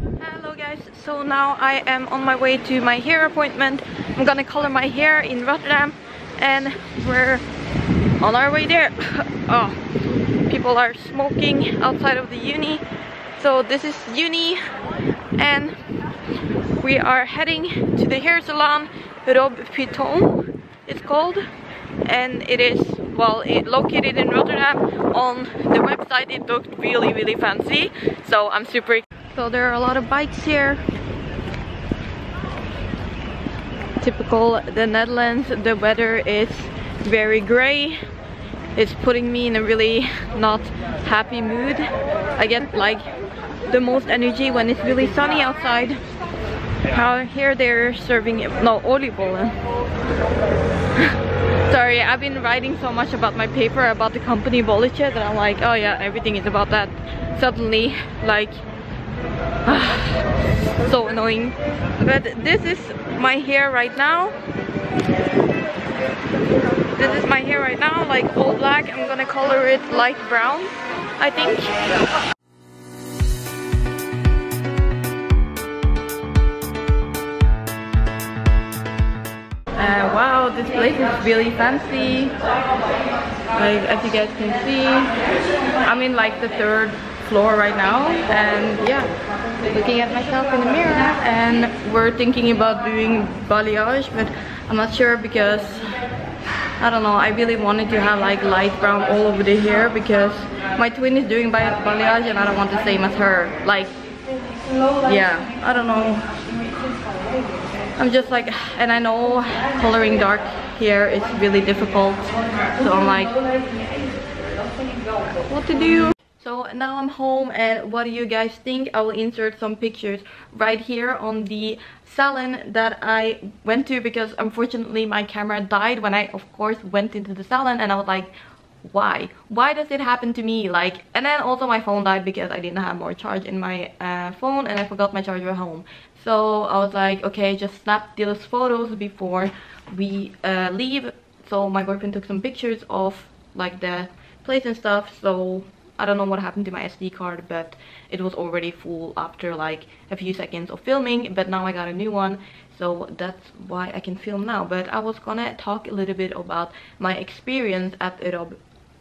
Hello guys, so now I am on my way to my hair appointment. I'm gonna color my hair in Rotterdam and we're on our way there. Oh, people are smoking outside of the uni. So this is uni and we are heading to the hair salon, Rob Peetoom it's called. And it is, well, located in Rotterdam. On the website it looked really fancy, so I'm super excited. So there are a lot of bikes here. Typical the Netherlands, the weather is very gray. It's putting me in a really not happy mood. I get like the most energy when it's really sunny outside. Here they're serving, no, oliebollen. Sorry, I've been writing so much about my paper about the company Bolletje that I'm like, oh yeah, everything is about that. Suddenly, like, so annoying. But this is my hair right now. This is my hair right now, like all black. I'm gonna color it light brown, I think. Wow, this place is really fancy. Like, as you guys can see, I'm in like the 3rd floor right now, and yeah, looking at myself in the mirror. And we're thinking about doing balayage, but I'm not sure because I don't know, I really wanted to have like light brown all over the hair because my twin is doing balayage and I don't want the same as her. Like, yeah, I don't know. I'm just like, and I know coloring dark hair is really difficult, so I'm like, what to do? So now I'm home, and what do you guys think? I will insert some pictures right here on the salon that I went to, because unfortunately my camera died when I of course went into the salon, and I was like, why does it happen to me? Like, and then also my phone died because I didn't have more charge in my phone, and I forgot my charger at home. So I was like, okay, just snap those photos before we leave. So my boyfriend took some pictures of like the place and stuff. So I don't know what happened to my SD card, but it was already full after like a few seconds of filming. But now I got a new one, so that's why I can film now. But I was gonna talk a little bit about my experience at Rob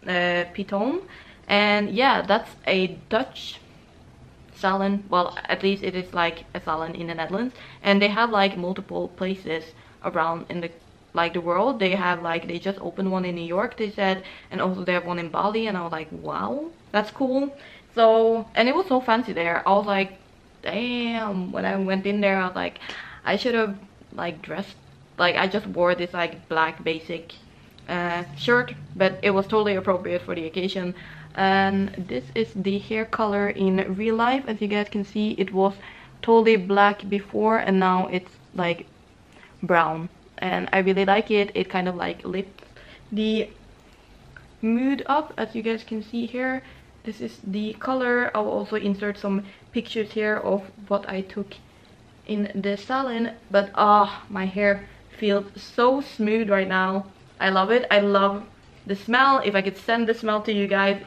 Peetoom. And yeah, that's a Dutch salon. Well, at least it is like a salon in the Netherlands, and they have like multiple places around in the world. They have like, they just opened one in New York, they said, and also they have one in Bali, and I was like, wow, that's cool. So, and it was so fancy there. I was like, damn, when I went in there I was like, I should have like dressed, like I just wore this like black basic shirt, but it was totally appropriate for the occasion. And this is the hair color in real life. As you guys can see, it was totally black before, and now it's like brown, and I really like it. It kind of like lifts the mood up, as you guys can see here. This is the color. I'll also insert some pictures here of what I took in the salon. But my hair feels so smooth right now. I love it. I love the smell. If I could send the smell to you guys,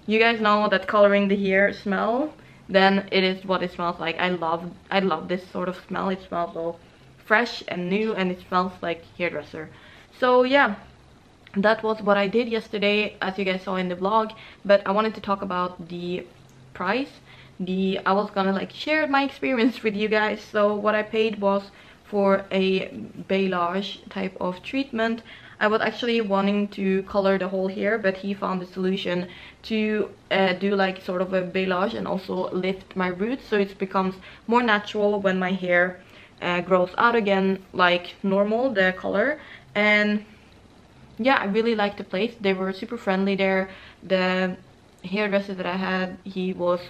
you guys know that coloring the hair smell, then it is what it smells like. I love this sort of smell. It smells so fresh and new, and it smells like hairdresser. So yeah, that was what I did yesterday, as you guys saw in the vlog. But I wanted to talk about the price. I was gonna like share my experience with you guys. So what I paid was for a balayage type of treatment. I was actually wanting to color the whole hair, but he found a solution to do like sort of a balayage and also lift my roots, so it becomes more natural when my hair grows out again like normal, the color. And yeah, I really liked the place. They were super friendly there. The hairdresser that I had, he was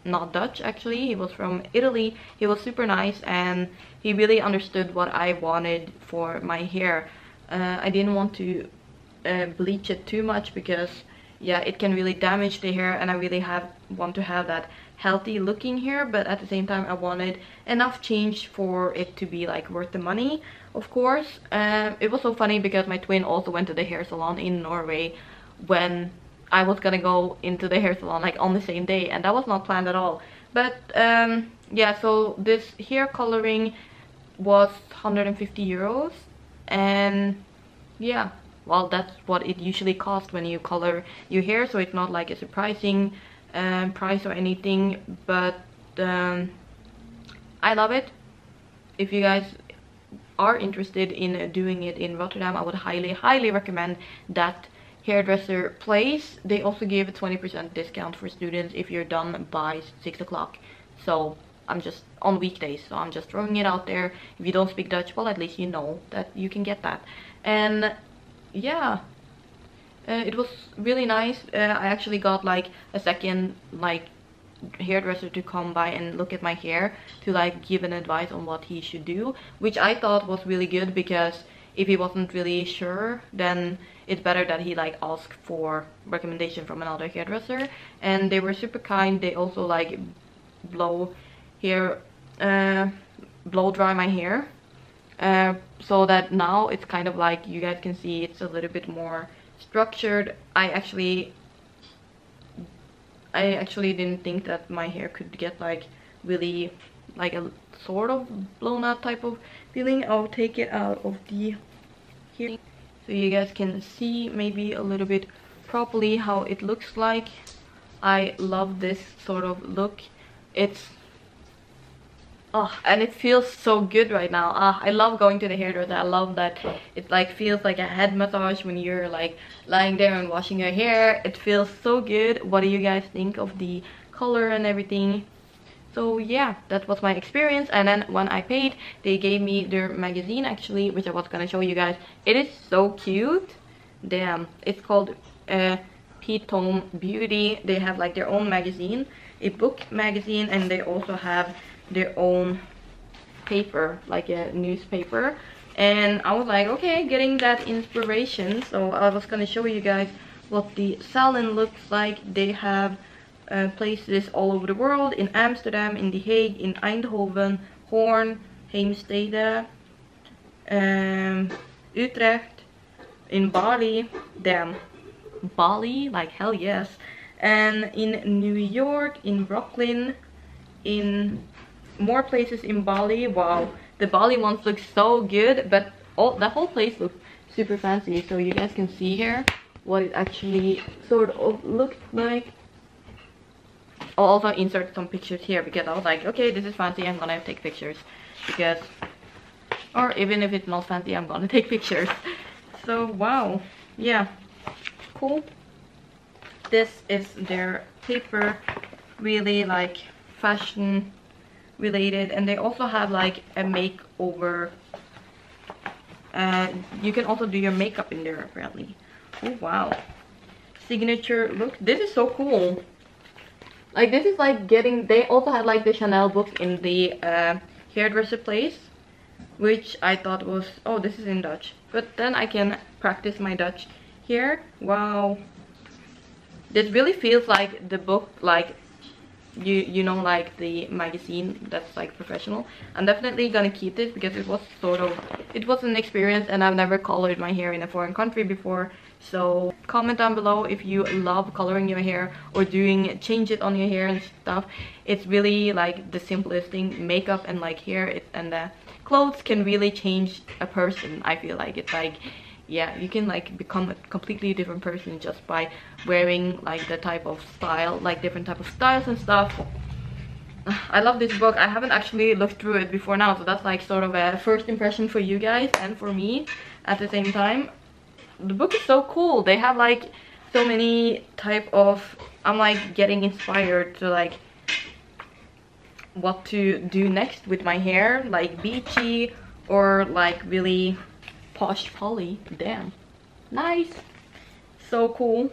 not Dutch actually, he was from Italy. He was super nice, and he really understood what I wanted for my hair. I didn't want to bleach it too much because yeah, it can really damage the hair, and I really want to have that healthy looking hair, but at the same time I wanted enough change for it to be like worth the money, of course. It was so funny because my twin also went to the hair salon in Norway when I was gonna go into the hair salon like on the same day, and that was not planned at all. But yeah, so this hair coloring was 150 euros, and yeah, well, that's what it usually costs when you color your hair, so it's not like a surprising price or anything, but I love it. If you guys are interested in doing it in Rotterdam, I would highly recommend that hairdresser place. They also give a 20% discount for students if you're done by 6 o'clock. So I'm just on weekdays, so I'm just throwing it out there. If you don't speak Dutch, well, at least you know that you can get that. And yeah, it was really nice. I actually got like a second like hairdresser to come by and look at my hair to like give an advice on what he should do, which I thought was really good, because if he wasn't really sure, then it's better that he like asked for recommendation from another hairdresser. And they were super kind. They also like blow dry my hair, so that now it's kind of like, you guys can see, it's a little bit more structured. I actually didn't think that my hair could get like really like a sort of blown out type of feeling. I'll take it out of the hair so you guys can see maybe a little bit properly how it looks like. I love this sort of look. It's and it feels so good right now. I love going to the hairdresser. I love that it like feels like a head massage when you're like lying there and washing your hair. It feels so good. What do you guys think of the color and everything? So yeah, that was my experience. And then when I paid, they gave me their magazine actually, which I was gonna show you guys. It is so cute. Damn, it's called Peetoom Beauty. They have like their own magazine, a book magazine, and they also have their own paper, like a newspaper. And I was like, okay, getting that inspiration. So I was gonna show you guys what the salon looks like. They have places all over the world, in Amsterdam, in The Hague, in Eindhoven, Hoorn, Heemstede, Utrecht, in Bali, damn, Bali, like hell yes, and in New York, in Brooklyn, in more places in Bali. Wow, the Bali ones look so good, but the whole place looks super fancy. So you guys can see here what it actually sort of looks like. I'll also insert some pictures here, because I was like, okay, this is fancy, I'm gonna take pictures, because, or even if it's not fancy, I'm gonna take pictures. So wow, yeah, cool. This is their paper, really like fashion related. And they also have like a makeover, you can also do your makeup in there apparently. Oh wow, signature look. This is so cool. Like this is like getting, they also had like the Chanel book in the hairdresser place, which I thought was, oh, this is in Dutch, but then I can practice my Dutch here. Wow, this really feels like the book, like you know, like the magazine that's like professional. I'm definitely gonna keep this, because it was sort of, it was an experience, and I've never colored my hair in a foreign country before. So comment down below if you love coloring your hair or doing changes on your hair and stuff. It's really like the simplest thing. Makeup and like hair and the clothes can really change a person. I feel like it's like, yeah, you can like become a completely different person just by wearing like the type of style, like different type of styles and stuff. I love this book. I haven't actually looked through it before now, so that's like sort of a first impression for you guys and for me at the same time. The book is so cool. They have like so many type of, I'm like getting inspired to like what to do next with my hair, like beachy or like really posh poly. Damn, nice, so cool.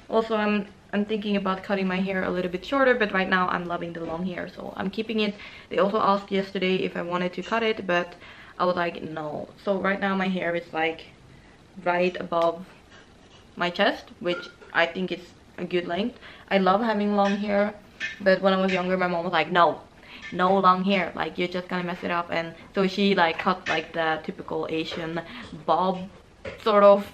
Also I'm thinking about cutting my hair a little bit shorter, but right now I'm loving the long hair, so I'm keeping it. They also asked yesterday if I wanted to cut it, but I was like no. So right now my hair is like right above my chest, which I think is a good length. I love having long hair, but when I was younger my mom was like, no long hair, like you're just gonna mess it up. And so she like cut like the typical Asian bob sort of,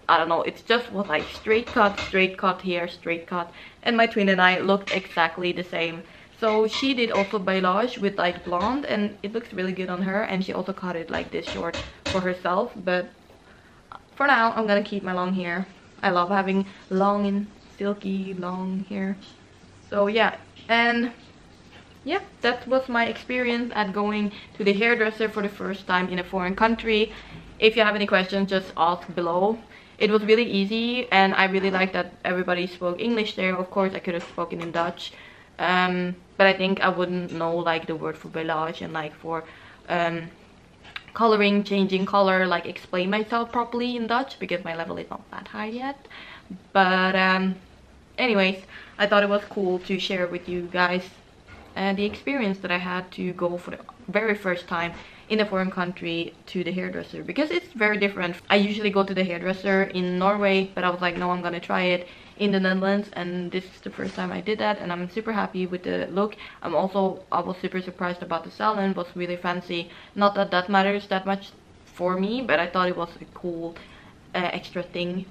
I don't know, it's just was like straight cut here, straight cut. And my twin and I looked exactly the same. So she did also balayage with like blonde, and it looks really good on her, and she also cut it like this short for herself. But for now I'm gonna keep my long hair. I love having long and silky long hair. So yeah, and yeah, that was my experience at going to the hairdresser for the first time in a foreign country. If you have any questions, just ask below. It was really easy, and I really liked that everybody spoke English there. Of course I could have spoken in Dutch, but I think I wouldn't know like the word for balayage and like for coloring, changing color, like explain myself properly in Dutch, because my level is not that high yet. But anyways, I thought it was cool to share with you guys the experience that I had to go for the very first time in a foreign country to the hairdresser, because it's very different. I usually go to the hairdresser in Norway, but I was like, no, I'm gonna try it in the Netherlands, and this is the first time I did that, and I'm super happy with the look. I was super surprised about the salon. It was really fancy. Not that that matters that much for me, but I thought it was a cool extra thing.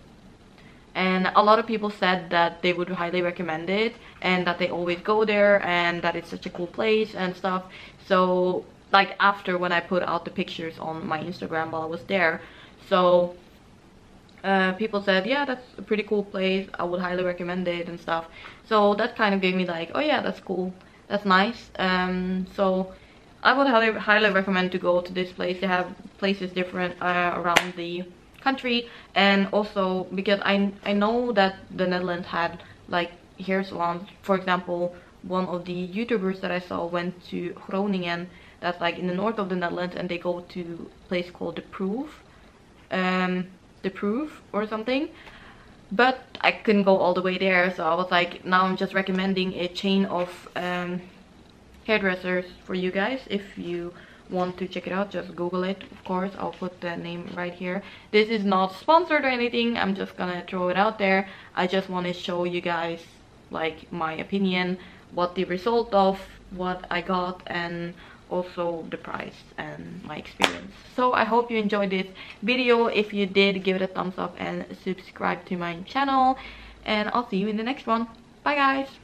And a lot of people said that they would highly recommend it, and that they always go there, and that it's such a cool place and stuff. So like after when I put out the pictures on my Instagram while I was there, so people said, yeah, that's a pretty cool place, I would highly recommend it and stuff. So that kind of gave me like, oh yeah, that's cool, that's nice. So I would highly recommend to go to this place. They have places different around the country, and also because I know that the Netherlands had like hair salons. For example, one of the YouTubers that I saw went to Groningen, that's like in the north of the Netherlands, and they go to a place called the Proof or something. But I couldn't go all the way there, so I was like, now I'm just recommending a chain of hairdressers for you guys. If you want to check it out, just Google it. Of course, I'll put the name right here. This is not sponsored or anything, I'm just gonna throw it out there. I just want to show you guys like my opinion, what the result of what I got, and also the price and my experience. So I hope you enjoyed this video. If you did, give it a thumbs up and subscribe to my channel, and I'll see you in the next one. Bye guys.